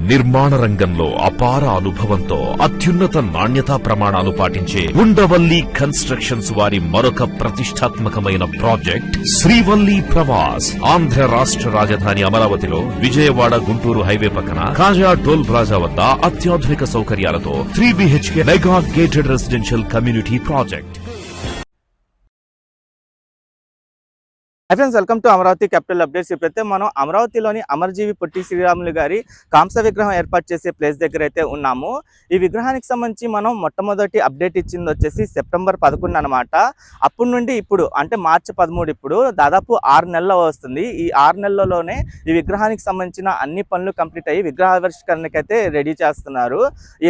నిర్మాణ రంగంలో అపార అనుభవంతో అత్యున్నత నాణ్యతా ప్రమాణాలు పాటించే ఉండవల్లి కన్స్ట్రక్షన్స్ వారి మరొక ప్రతిష్టాత్మకమైన ప్రాజెక్ట్ శ్రీవల్లి ప్రవాస్. ఆంధ్ర రాష్ట్ర రాజధాని అమరావతిలో విజయవాడ గుంటూరు హైవే పక్కన కాజా టోల్ ప్లాజా వద్ద అత్యాధునిక సౌకర్యాలతో 3 BHK mega gated residential community project. Friends, welcome to Amaravati capital updates. ఇప్పుడైతే మనం అమరావతిలోని అమరజీవి పొట్టి శ్రీరాములు గారి కాంస విగ్రహం ఏర్పాటు చేసే ప్లేస్ దగ్గర అయితే ఉన్నాము. ఈ విగ్రహానికి సంబంధించి మనం మొట్టమొదటి అప్డేట్ ఇచ్చింది వచ్చేసి సెప్టెంబర్ 11 అనమాట. అప్పటి నుండి ఇప్పుడు అంటే మార్చి 13 ఇప్పుడు దాదాపు 6 నెలలు వస్తుంది. ఈ 6 నెలల్లోనే ఈ విగ్రహానికి సంబంధించిన అన్ని పనులు కంప్లీట్ అయ్యి విగ్రహావిష్కరణకైతే రెడీ చేస్తున్నారు.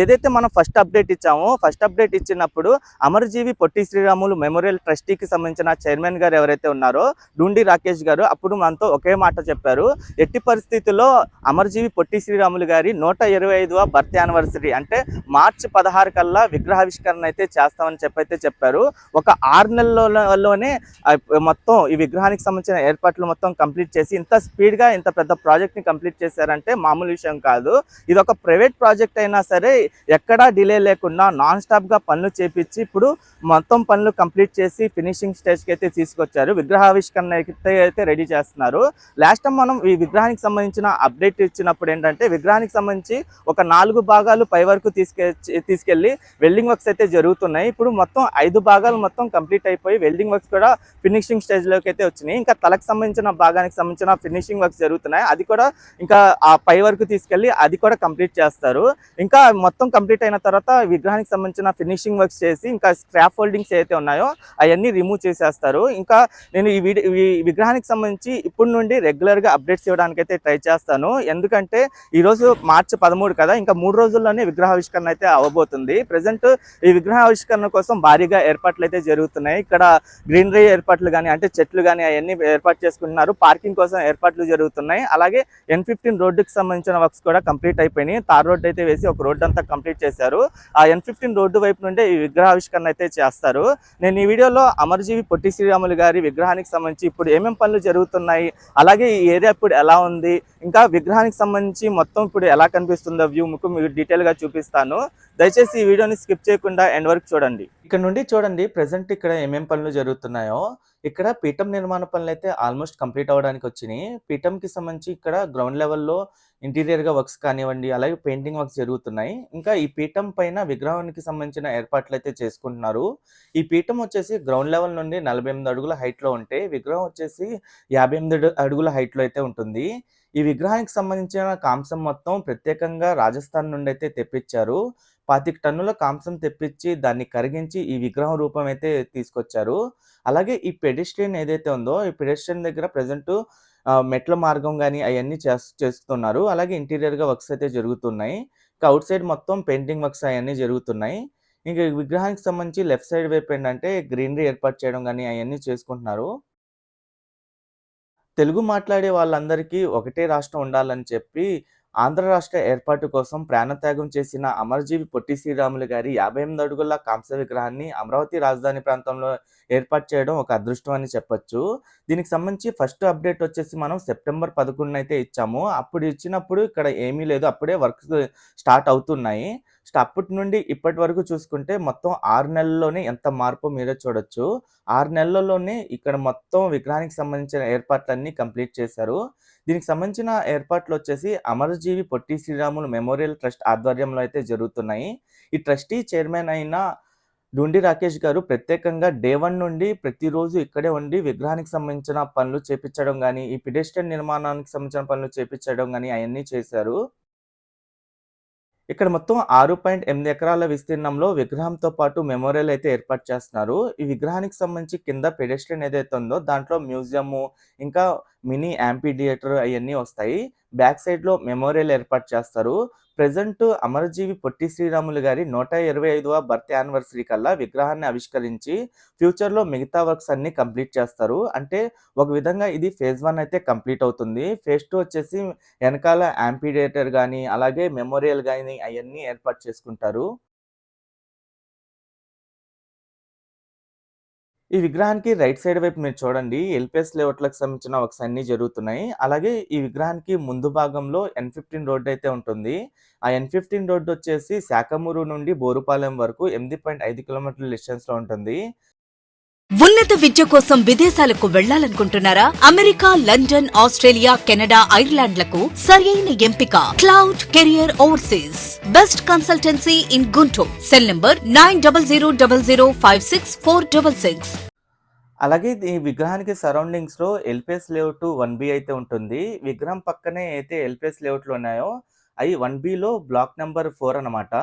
ఏదైతే మనం ఫస్ట్ అప్డేట్ ఇచ్చామో ఫస్ట్ అప్డేట్ ఇచ్చినప్పుడు అమరజీవి పొట్టి శ్రీరాములు మెమోరియల్ ట్రస్టీకి సంబంధించిన చైర్మన్ గారు ఎవరైతే ఉన్నారో డుండి రాకేష్ గారు అప్పుడు మనతో ఒకే మాట చెప్పారు. ఎట్టి పరిస్థితుల్లో అమరజీవి పొట్టి శ్రీరాములు గారి 125వ బర్త్ యానివర్సరీ అంటే మార్చి 16 కల్లా విగ్రహావిష్కరణ అయితే చేస్తామని చెప్పారు. ఒక 6 నెలల్లోనే మొత్తం ఈ విగ్రహానికి సంబంధించిన ఏర్పాట్లు మొత్తం కంప్లీట్ చేసి ఇంత స్పీడ్గా ఇంత పెద్ద ప్రాజెక్ట్ని కంప్లీట్ చేశారంటే మామూలు విషయం కాదు. ఇది ఒక ప్రైవేట్ ప్రాజెక్ట్ అయినా సరే ఎక్కడా డిలే లేకుండా నాన్ స్టాప్గా పనులు చేపించి ఇప్పుడు మొత్తం పనులు కంప్లీట్ చేసి ఫినిషింగ్ స్టేజ్కి అయితే తీసుకొచ్చారు. విగ్రహావిష్కరణ అయితే రెడీ చేస్తున్నారు. లాస్ట్ టైం మనం ఈ విగ్రహానికి సంబంధించిన అప్డేట్ ఇచ్చినప్పుడు ఏంటంటే విగ్రహానికి సంబంధించి ఒక 4 భాగాలు పై వరకు తీసుకెళ్లి వెల్డింగ్ వర్క్స్ అయితే జరుగుతున్నాయి. ఇప్పుడు మొత్తం 5 భాగాలు మొత్తం కంప్లీట్ అయిపోయి వెల్డింగ్ వర్క్స్ కూడా ఫినిషింగ్ స్టేజ్లోకి అయితే వచ్చినాయి. ఇంకా తలకు సంబంధించిన భాగానికి సంబంధించిన ఫినిషింగ్ వర్క్స్ జరుగుతున్నాయి. అది కూడా ఇంకా ఆ పై వరకు తీసుకెళ్లి అది కూడా కంప్లీట్ చేస్తారు. ఇంకా మొత్తం కంప్లీట్ అయిన తర్వాత విగ్రహానికి సంబంధించిన ఫినిషింగ్ వర్క్స్ చేసి ఇంకా స్క్రాప్ ఫోల్డింగ్స్ ఏవైతే ఉన్నాయో అవన్నీ రిమూవ్ చేసేస్తారు. ఇంకా నేను ఈ విగ్రహానికి సంబంధించి ఇప్పటి నుండి రెగ్యులర్గా అప్డేట్స్ ఇవ్వడానికి అయితే ట్రై చేస్తాను. ఎందుకంటే ఈరోజు మార్చి 13 కదా, ఇంకా 3 రోజుల్లోనే విగ్రహావిష్కరణ అయితే అవ్వబోతుంది. ప్రజెంట్ ఈ విగ్రహావిష్కరణ కోసం భారీగా ఏర్పాట్లు అయితే జరుగుతున్నాయి. ఇక్కడ గ్రీనరీ ఏర్పాట్లు కానీ అంటే చెట్లు కానీ అవన్నీ ఏర్పాటు చేసుకుంటున్నారు. పార్కింగ్ కోసం ఏర్పాట్లు జరుగుతున్నాయి. అలాగే N15 రోడ్డుకి సంబంధించిన వర్క్స్ కూడా కంప్లీట్ అయిపోయినాయి. తార్ రోడ్డు అయితే వేసి ఒక రోడ్డు అంతా కంప్లీట్ చేశారు. ఆ N15 రోడ్డు వైపు నుండే ఈ విగ్రహావిష్కరణ అయితే చేస్తారు. నేను ఈ వీడియోలో అమరజీవి పొట్టి శ్రీరాములు గారి విగ్రహానికి సంబంధించి ఇప్పుడు ఏమేం పనులు జరుగుతున్నాయి, అలాగే ఈ ఏరియా ఇప్పుడు ఎలా ఉంది, ఇంకా విగ్రహానికి సంబంధించి మొత్తం ఇప్పుడు ఎలా కనిపిస్తుందో వ్యూ మీకు డీటెయిల్గా చూపిస్తాను. దయచేసి ఈ వీడియోని స్కిప్ చేయకుండా ఎండ్ వరకు చూడండి. ఇక్కడ నుండి చూడండి ప్రెసెంట్ ఇక్కడ ఏమేం పనులు జరుగుతున్నాయో. ఇక్కడ పీఠం నిర్మాణ పనులు అయితే ఆల్మోస్ట్ కంప్లీట్ అవ్వడానికి వచ్చినాయి. పీఠంకి సంబంధించి ఇక్కడ గ్రౌండ్ లెవెల్లో ఇంటీరియర్గా వర్క్స్ కానివ్వండి, అలాగే పెయింటింగ్ వర్క్స్ జరుగుతున్నాయి. ఇంకా ఈ పీఠం పైన విగ్రహానికి సంబంధించిన ఏర్పాట్లు అయితే చేసుకుంటున్నారు. ఈ పీఠం వచ్చేసి గ్రౌండ్ లెవెల్ నుండి 48 అడుగుల హైట్లో ఉంటే విగ్రహం వచ్చేసి 58 అడుగుల హైట్లో అయితే ఉంటుంది. ఈ విగ్రహానికి సంబంధించిన కాంసం మొత్తం ప్రత్యేకంగా రాజస్థాన్ నుండి అయితే తెప్పించారు. 25 టన్నుల కాంసం తెప్పించి దాన్ని కరిగించి ఈ విగ్రహం రూపం అయితే తీసుకొచ్చారు. అలాగే ఈ పెడెస్ట్రియన్ ఏదైతే ఉందో ఈ పెడెస్ట్రియన్ దగ్గర ప్రజెంట్ మెట్ల మార్గం కానీ అవన్నీ చేస్తున్నారు. అలాగే ఇంటీరియర్గా వర్క్స్ అయితే జరుగుతున్నాయి. ఇంకా అవుట్ సైడ్ మొత్తం పెయింటింగ్ వర్క్స్ అవన్నీ జరుగుతున్నాయి. ఇంకా విగ్రహానికి సంబంధించి లెఫ్ట్ సైడ్ వైపు ఏంటంటే గ్రీనరీ ఏర్పాటు చేయడం కానీ అవన్నీ చేసుకుంటున్నారు. తెలుగు మాట్లాడే వాళ్ళందరికీ ఒకటే రాష్ట్రం ఉండాలని చెప్పి ఆంధ్ర రాష్ట్ర ఏర్పాటు కోసం ప్రాణత్యాగం చేసిన అమరజీవి పొట్టి శ్రీరాములు గారి 58 అడుగుల కాంస్య విగ్రహాన్ని అమరావతి రాజధాని ప్రాంతంలో ఏర్పాటు చేయడం ఒక అదృష్టం అని చెప్పొచ్చు. దీనికి సంబంధించి ఫస్ట్ అప్డేట్ వచ్చేసి మనం సెప్టెంబర్ 11 అయితే ఇచ్చాము. అప్పుడు ఇచ్చినప్పుడు ఇక్కడ ఏమీ లేదు, అప్పుడే వర్క్స్ స్టార్ట్ అవుతున్నాయి. అప్పటి నుండి ఇప్పటి వరకు చూసుకుంటే మొత్తం 6 నెలల్లోనే ఎంత మార్పు మీరే చూడొచ్చు. 6 నెలల్లోనే ఇక్కడ మొత్తం విగ్రహానికి సంబంధించిన ఏర్పాట్లన్నీ కంప్లీట్ చేశారు. దీనికి సంబంధించిన ఏర్పాట్లు వచ్చేసి అమరజీవి పొట్టి శ్రీరాములు మెమోరియల్ ట్రస్ట్ ఆధ్వర్యంలో అయితే జరుగుతున్నాయి. ఈ ట్రస్టీ చైర్మన్ అయిన డుండి రాకేష్ గారు ప్రత్యేకంగా డే 1 నుండి ప్రతిరోజు ఇక్కడే ఉండి విగ్రహానికి సంబంధించిన పనులు చేపించడం కానీ, ఈ పెడెస్ట్రియన్ నిర్మాణానికి సంబంధించిన పనులు చేపించడం కానీ అవన్నీ చేశారు. ఇక్కడ మొత్తం 6.8 ఎకరాల విస్తీర్ణంలో విగ్రహంతో పాటు మెమోరియల్ అయితే ఏర్పాటు చేస్తున్నారు. ఈ విగ్రహానికి సంబంధించి కింద పెడెస్ట్రియన్ ఏదైతే ఉందో దాంట్లో మ్యూజియము, ఇంకా మినీ యాంపీ థియేటర్ అవన్నీ వస్తాయి. బ్యాక్ సైడ్లో మెమోరియల్ ఏర్పాటు చేస్తారు. ప్రెజెంట్ అమరజీవి పొట్టి శ్రీరాములు గారి 125వ బర్త్ యానివర్సరీ కల్లా విగ్రహాన్ని ఆవిష్కరించి ఫ్యూచర్లో మిగతా వర్క్స్ అన్ని కంప్లీట్ చేస్తారు. అంటే ఒక విధంగా ఇది ఫేజ్ 1 అయితే కంప్లీట్ అవుతుంది. ఫేజ్ 2 వచ్చేసి వెనకాల యాంపీ థియేటర్ కానీ అలాగే మెమోరియల్ కానీ అవన్నీ ఏర్పాటు చేసుకుంటారు. ఈ విగ్రహానికి రైట్ సైడ్ వైపు మీరు చూడండి ఎల్పిఎస్ లేఅవుట్‌లకు సంబంధించిన వర్క్స్ అన్నీ జరుగుతున్నాయి. అలాగే ఈ విగ్రహానికి ముందు భాగంలో N15 రోడ్ అయితే ఉంటుంది. ఆ N15 రోడ్ వచ్చేసి శాఖమూరు నుండి బోరుపాలెం వరకు 8.5 కిలోమీటర్ల డిస్టెన్స్‌లో ఉంటుంది. ఉన్నత విద్య కోసం విదేశాలకు వెళ్లాలనుకుంటున్నారా? అమెరికా, లండన్, ఆస్ట్రేలియా, కెనడా, ఐర్లాండ్లకు సరైన ఎంపిక cloud career overseas. Best consultancy in Guntur. Cell number 9000056466. అలాగే ఈ విగ్రహానికి సరౌండింగ్స్‌లో ఎల్పిఎస్ లేఅవుట్ 1బి అయితే ఉంటుంది. విగ్రహం పక్కనే అయితే ఎల్పిఎస్ లేఅవుట్‌లు ఉన్నాయో అయి 1బిలో బ్లాక్ నంబర్ 4 అన్నమాట.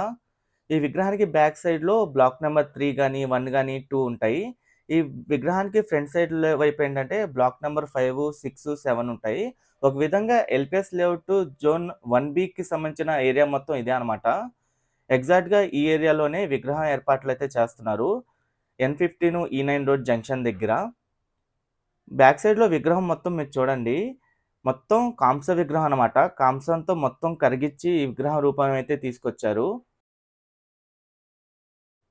ఈ విగ్రహానికి బ్యాక్ సైడ్‌లో బ్లాక్ నంబర్ 3 గాని, 1 గాని, 2 ఉంటాయి. ఈ విగ్రహానికి ఫ్రంట్ సైడ్ వైపు ఏంటంటే బ్లాక్ నంబర్ 5, 6, 7 ఉంటాయి. ఒక విధంగా ఎల్పిఎస్ లేఅవుట్ జోన్ 1బికి సంబంధించిన ఏరియా మొత్తం ఇదే అన్నమాట. ఎగ్జాక్ట్‌గా ఈ ఏరియాలోనే విగ్రహం ఏర్పాట్లయితే చేస్తున్నారు. N15 E9 రోడ్ జంక్షన్ దగ్గర. బ్యాక్ సైడ్‌లో విగ్రహం మొత్తం మీరు చూడండి. మొత్తం కాంస్య విగ్రహం అన్నమాట. కాంస్యంతో మొత్తం కరిగిచ్చి ఈ విగ్రహం రూపం అయితే తీసుకొచ్చారు.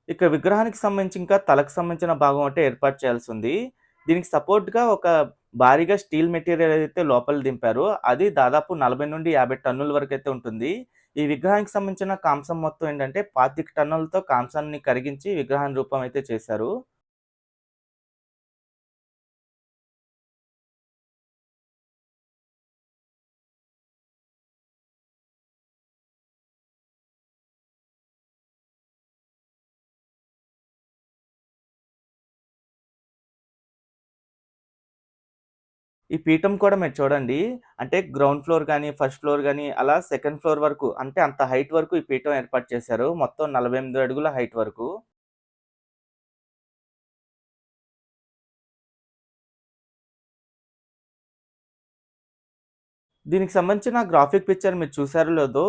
ఇక్కడ విగ్రహానికి సంబంధించి ఇంకా తలకు సంబంధించిన భాగం ఒకటి ఏర్పాటు చేయాల్సి ఉంది. దీనికి సపోర్ట్‌గా ఒక భారీగా స్టీల్ మెటీరియల్ అయితే లోపల దింపారు. అది దాదాపు 40-50 టన్నుల వరకైతే ఉంటుంది. ఈ విగ్రహానికి సంబంధించిన కాంసం మొత్తం ఏంటంటే 25 టన్నులతో కాంసాన్ని కరిగించి విగ్రహం రూపం అయితే చేశారు. ఈ పీఠం కూడా మీరు చూడండి. అంటే గ్రౌండ్ ఫ్లోర్ గాని, ఫస్ట్ ఫ్లోర్ గాని అలా సెకండ్ ఫ్లోర్ వరకు అంటే అంత హైట్ వరకు ఈ పీఠం ఏర్పాటు చేశారు. మొత్తం 48 అడుగుల హైట్ వరకు. దీనికి సంబంధించిన గ్రాఫిక్ పిక్చర్ మీరు చూసారో లేదో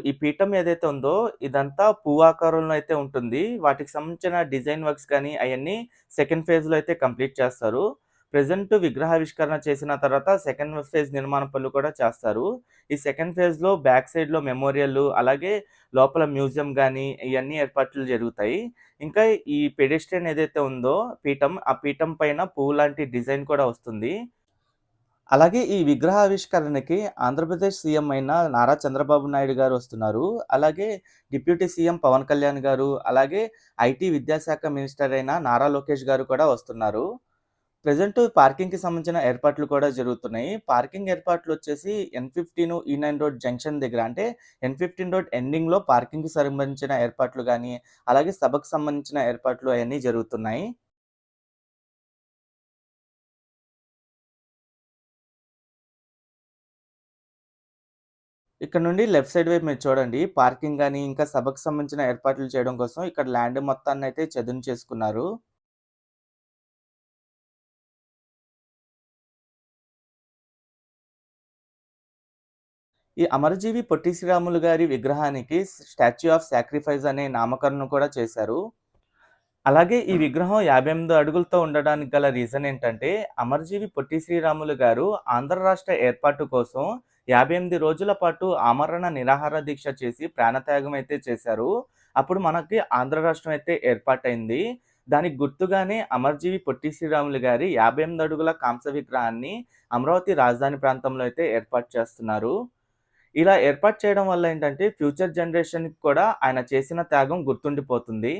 ఈ పీఠం ఏదైతే ఉందో ఇదంతా పువ్వాకారంలో అయితే ఉంటుంది. వాటికి సంబంధించిన డిజైన్ వర్క్స్ కానీ అయన్నీ సెకండ్ ఫేజ్‌లో అయితే కంప్లీట్ చేస్తారు. ప్రెజెంట్ విగ్రహావిష్కరణ చేసిన తర్వాత సెకండ్ ఫేజ్ నిర్మాణ పనులు కూడా చేస్తారు. ఈ సెకండ్ ఫేజ్‌లో బ్యాక్ సైడ్‌లో మెమోరియల్ అలాగే లోపల మ్యూజియం గాని ఇయన్నీ ఏర్పాట్లు జరుగుతాయి. ఇంకా ఈ పెడెస్ట్రియన్ ఏదైతే ఉందో పీఠం, ఆ పీఠం పైన పువ్వు లాంటి డిజైన్ కూడా వస్తుంది. అలాగే ఈ విగ్రహావిష్కరణకి ఆంధ్రప్రదేశ్ సీఎం అయిన నారా చంద్రబాబు నాయుడు గారు వస్తున్నారు. అలాగే డిప్యూటీ సీఎం పవన్ కళ్యాణ్ గారు, అలాగే ఐటీ విద్యాశాఖ మినిస్టర్ అయిన నారా లోకేష్ గారు కూడా వస్తున్నారు. ప్రెజెంట్ పార్కింగ్‌కి సంబంధించిన ఏర్పాట్లు కూడా జరుగుతున్నాయి. పార్కింగ్ ఏర్పాట్లు వచ్చేసి N15 E9 రోడ్ జంక్షన్ దగ్గర అంటే N15 రోడ్ ఎండింగ్‌లో పార్కింగ్‌కి సంబంధించిన ఏర్పాట్లు గాని, అలాగే సభకు సంబంధించిన ఏర్పాట్లు అయన్నీ జరుగుతున్నాయి. ఇక్కడ నుండి లెఫ్ట్ సైడ్ వైపు మీరు చూడండి. పార్కింగ్ గాని, ఇంకా సభకు సంబంధించిన ఏర్పాట్లు చేయడం కోసం ఇక్కడ ల్యాండ్ మొత్తాన్నయితే చదును చేసుకున్నారు. ఈ అమరజీవి పొట్టి శ్రీరాములు గారి విగ్రహానికి స్టాచ్యూ ఆఫ్ సాక్రిఫైస్ అనే నామకరణం కూడా చేశారు. అలాగే ఈ విగ్రహం 58 అడుగులతో ఉండడానికి గల రీజన్ ఏంటంటే, అమరజీవి పొట్టి శ్రీరాములు గారు ఆంధ్ర రాష్ట్ర ఏర్పాటు కోసం 58 రోజుల పాటు ఆమరణ నిరాహార దీక్ష చేసి ప్రాణత్యాగం అయితే చేశారు. అప్పుడు మనకి ఆంధ్ర రాష్ట్రం అయితే ఏర్పాటైంది. దానికి గుర్తుగానే అమరజీవి పొట్టి శ్రీరాములు గారి 58 అడుగుల కాంస్య విగ్రహాన్ని అమరావతి రాజధాని ప్రాంతంలో అయితే ఏర్పాటు చేస్తున్నారు. ఇలా ఏర్పాటు చేయడం వల్ల ఏంటంటే, ఫ్యూచర్ జనరేషన్‌కి కూడా ఆయన చేసిన త్యాగం గుర్తుండిపోతుంది.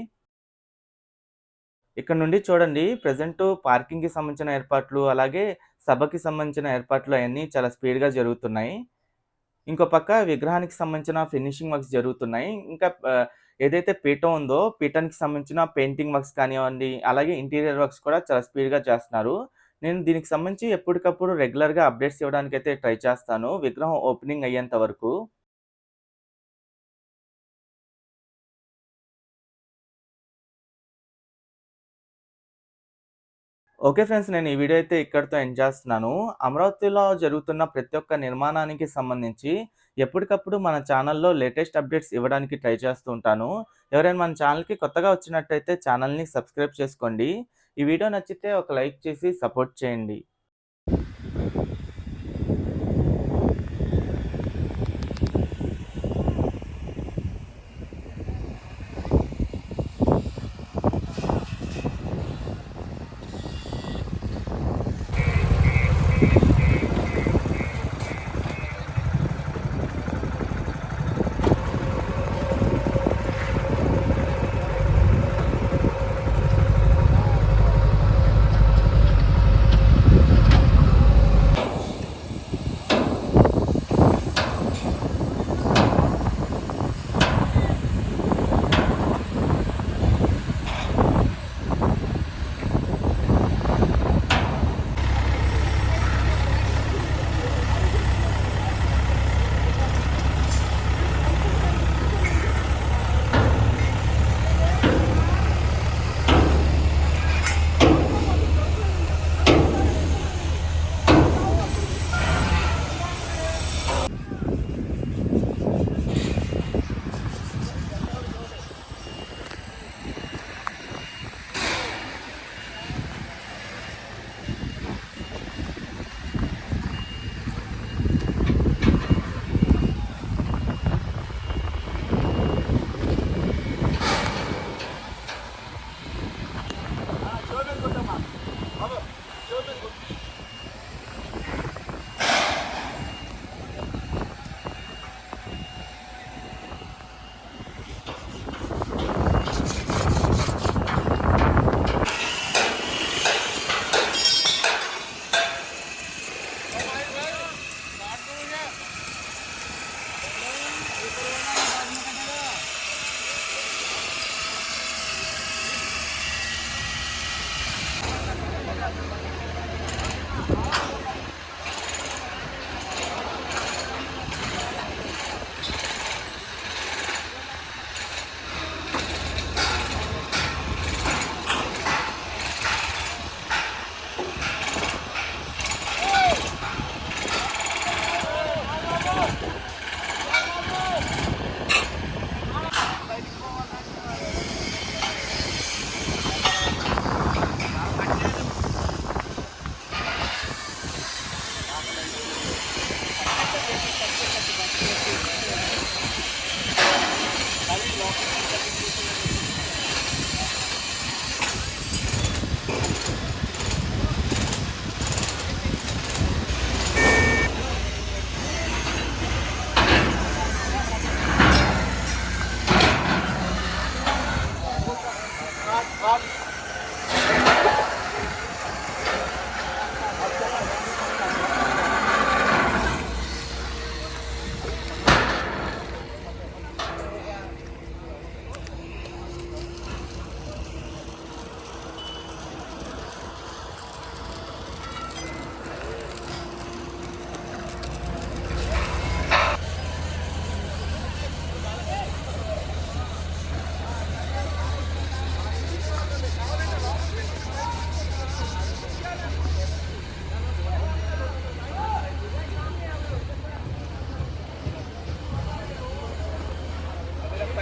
ఇక్కడ నుండి చూడండి ప్రెజెంట్ పార్కింగ్‌కి సంబంధించిన ఏర్పాట్లు, అలాగే సభకి సంబంధించిన ఏర్పాట్లు అయన్నీ చాలా స్పీడ్‌గా జరుగుతున్నాయి. ఇంకో పక్క విగ్రహానికి సంబంధించిన ఫినిషింగ్ వర్క్స్ జరుగుతున్నాయి. ఇంకా ఏదైతే పీఠం ఉందో, పీఠానికి సంబంధించిన పెయింటింగ్ వర్క్స్ కానివ్వండి, అలాగే ఇంటీరియర్ వర్క్స్ కూడా చాలా స్పీడ్‌గా చేస్తున్నారు. నేను దీనికి సంబంధించి ఎప్పటికప్పుడు రెగ్యులర్‌గా అప్డేట్స్ ఇవ్వడానికైతే ట్రై చేస్తాను. విగ్రహం ఓపెనింగ్ అయ్యేంత వరకు. Okay friends. నేను ఈ వీడియో అయితే ఇక్కడితో ఎండ్ చేస్తున్నాను. అమరావతిలో జరుగుతున్న ప్రతి ఒక్క నిర్మాణానికి సంబంధించి ఎప్పటికప్పుడు మన ఛానల్‌లో లేటెస్ట్ అప్డేట్స్ ఇవ్వడానికి ట్రై చేస్తూ ఉంటాను. ఎవరైనా మన ఛానల్‌కి కొత్తగా వచ్చినట్టయితే ఛానల్‌ని సబ్స్క్రైబ్ చేసుకోండి. ఈ వీడియో నచ్చితే ఒక లైక్ చేసి సపోర్ట్ చేయండి.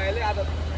पहले आता था।